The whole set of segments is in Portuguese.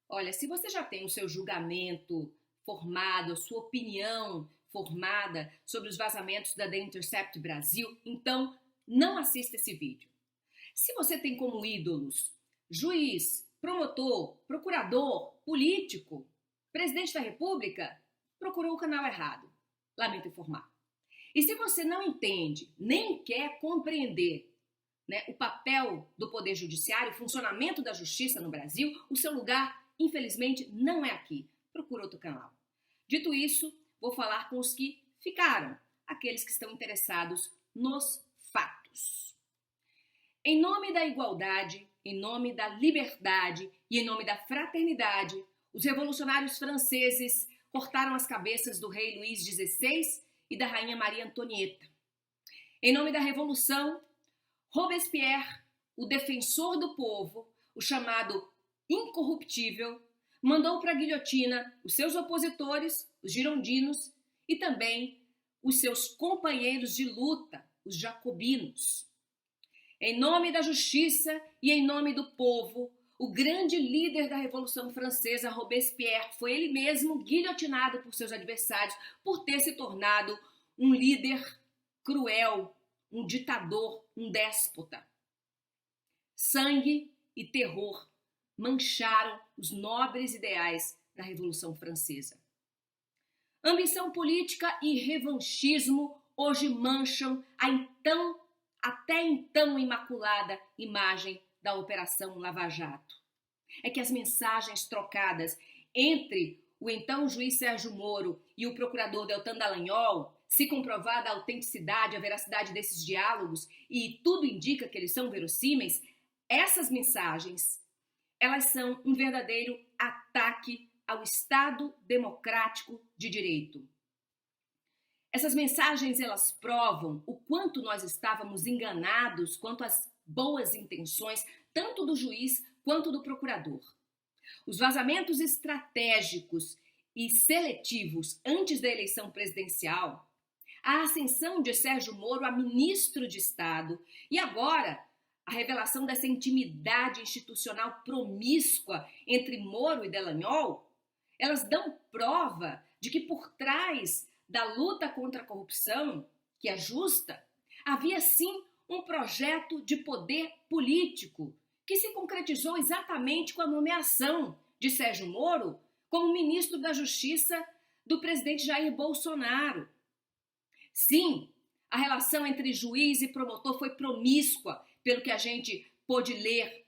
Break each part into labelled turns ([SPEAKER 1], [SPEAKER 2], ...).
[SPEAKER 1] Olha, se você já tem o seu julgamento formado, a sua opinião formada sobre os vazamentos da The Intercept Brasil, então não assista esse vídeo. Se você tem como ídolos juiz, promotor, procurador, político, presidente da República, procurou o canal errado. Lamento informar. E se você não entende, nem quer compreender, o papel do Poder Judiciário, o funcionamento da justiça no Brasil, o seu lugar, infelizmente, não é aqui. Procura outro canal. Dito isso, vou falar com os que ficaram, aqueles que estão interessados nos fatos. Em nome da igualdade, em nome da liberdade e em nome da fraternidade, os revolucionários franceses cortaram as cabeças do rei Luís XVI e da rainha Maria Antonieta. Em nome da revolução, Robespierre, o defensor do povo, o chamado incorruptível, mandou para a guilhotina os seus opositores, os girondinos, e também os seus companheiros de luta, os jacobinos. Em nome da justiça e em nome do povo, o grande líder da Revolução Francesa, Robespierre, foi ele mesmo guilhotinado por seus adversários por ter se tornado um líder cruel, um ditador, um déspota. Sangue e terror mancharam os nobres ideais da Revolução Francesa. Ambição política e revanchismo hoje mancham a até então imaculada imagem da Operação Lava Jato. É que as mensagens trocadas entre o então juiz Sérgio Moro e o procurador Deltan Dallagnol, se comprovada a autenticidade, a veracidade desses diálogos, e tudo indica que eles são verossímeis, essas mensagens, elas são um verdadeiro ataque ao Estado democrático de direito. Essas mensagens, elas provam o quanto nós estávamos enganados quanto às boas intenções, tanto do juiz quanto do procurador. Os vazamentos estratégicos e seletivos antes da eleição presidencial, a ascensão de Sérgio Moro a ministro de Estado e agora a revelação dessa intimidade institucional promíscua entre Moro e Dallagnol, elas dão prova de que por trás da luta contra a corrupção, que é justa, havia sim um projeto de poder político que se concretizou exatamente com a nomeação de Sérgio Moro como ministro da Justiça do presidente Jair Bolsonaro. Sim, a relação entre juiz e promotor foi promíscua, pelo que a gente pôde ler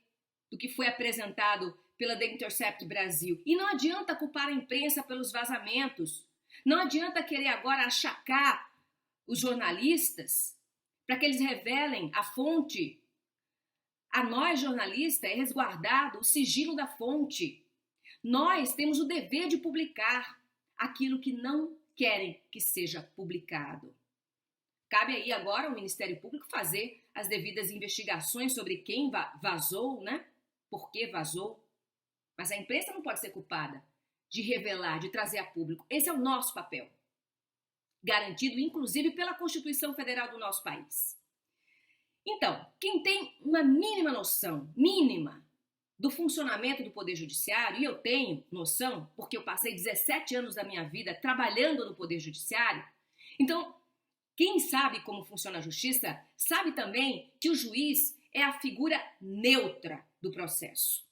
[SPEAKER 1] do que foi apresentado pela The Intercept Brasil. E não adianta culpar a imprensa pelos vazamentos. Não adianta querer agora achacar os jornalistas para que eles revelem a fonte. A nós, jornalistas, é resguardado o sigilo da fonte. Nós temos o dever de publicar aquilo que não querem que seja publicado. Cabe aí agora ao Ministério Público fazer as devidas investigações sobre quem vazou, por que vazou. Mas a imprensa não pode ser culpada de revelar, de trazer a público. Esse é o nosso papel, garantido inclusive pela Constituição Federal do nosso país. Então, quem tem uma mínima noção, do funcionamento do Poder Judiciário, e eu tenho noção, porque eu passei 17 anos da minha vida trabalhando no Poder Judiciário, então, quem sabe como funciona a justiça, sabe também que o juiz é a figura neutra do processo.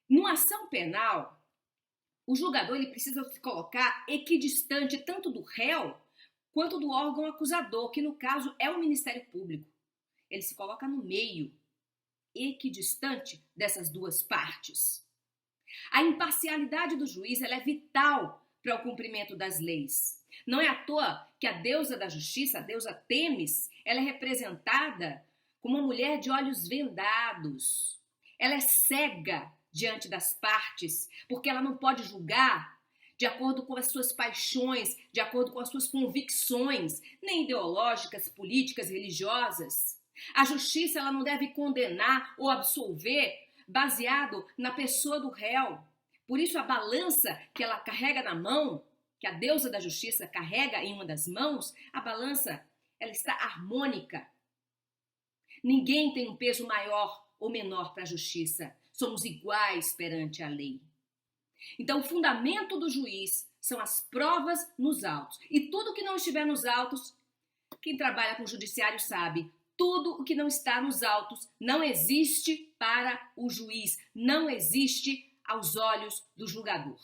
[SPEAKER 1] Numa ação penal, o julgador ele precisa se colocar equidistante tanto do réu quanto do órgão acusador, que no caso é o Ministério Público. Ele se coloca no meio, equidistante dessas duas partes. A imparcialidade do juiz ela é vital para o cumprimento das leis. Não é à toa que a deusa da justiça, a deusa Têmis, ela é representada como uma mulher de olhos vendados. Ela é cega diante das partes, porque ela não pode julgar de acordo com as suas paixões, de acordo com as suas convicções, nem ideológicas, políticas, religiosas. A justiça ela não deve condenar ou absolver baseado na pessoa do réu. Por isso a balança que ela carrega na mão, que a deusa da justiça carrega em uma das mãos, a balança ela está harmônica. Ninguém tem um peso maior ou menor para a justiça. somos iguais perante a lei. Então, o fundamento do juiz são as provas nos autos. E tudo que não estiver nos autos, quem trabalha com o judiciário sabe, tudo o que não está nos autos não existe para o juiz, não existe aos olhos do julgador.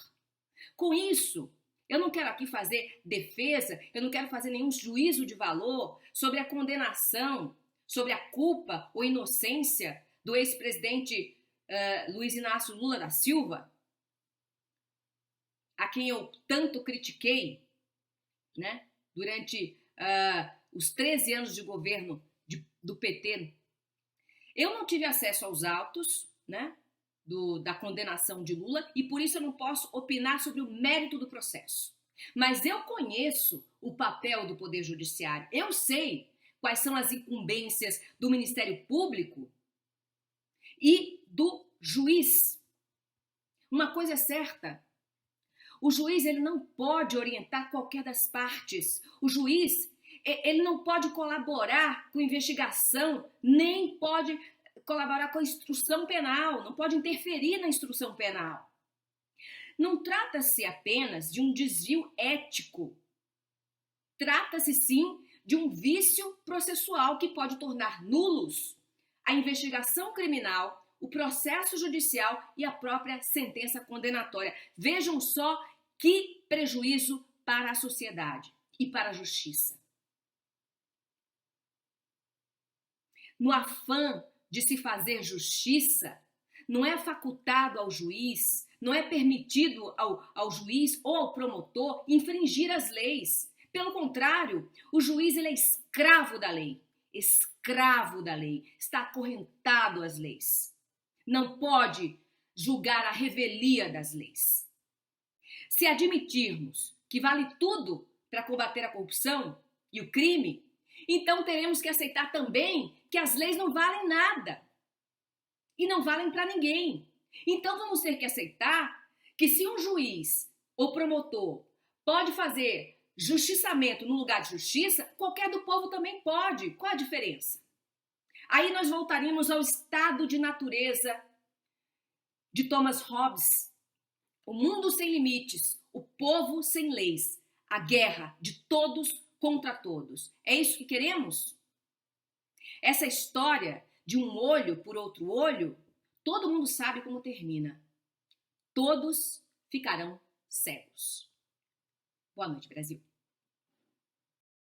[SPEAKER 1] Com isso, eu não quero aqui fazer defesa, eu não quero fazer nenhum juízo de valor sobre a condenação, sobre a culpa ou inocência do ex-presidente Luiz Inácio Lula da Silva, a quem eu tanto critiquei, né, durante os 13 anos de governo do PT. Eu não tive acesso aos autos, né, da condenação de Lula e por isso eu não posso opinar sobre o mérito do processo. Mas eu conheço o papel do Poder Judiciário. Eu sei quais são as incumbências do Ministério Público e do juiz. Uma coisa é certa, o juiz ele não pode orientar qualquer das partes. O juiz ele não pode colaborar com investigação, nem pode colaborar com a instrução penal, não pode interferir na instrução penal. Não trata-se apenas de um desvio ético. Trata-se sim de um vício processual que pode tornar nulos a investigação criminal, o processo judicial e a própria sentença condenatória. Vejam só que prejuízo para a sociedade e para a justiça. No afã de se fazer justiça, não é facultado ao juiz, não é permitido ao juiz ou ao promotor infringir as leis. Pelo contrário, o juiz ele é escravo da lei. Escravo da lei, está acorrentado às leis. Não pode julgar a revelia das leis. Se admitirmos que vale tudo para combater a corrupção e o crime, então teremos que aceitar também que as leis não valem nada e não valem para ninguém. Então vamos ter que aceitar que se um juiz ou promotor pode fazer justiçamento no lugar de justiça, qualquer do povo também pode. Qual a diferença? Aí nós voltaríamos ao estado de natureza de Thomas Hobbes. O mundo sem limites, o povo sem leis, a guerra de todos contra todos. É isso que queremos? Essa história de um olho por outro olho, todo mundo sabe como termina. Todos ficarão cegos. Boa noite, Brasil.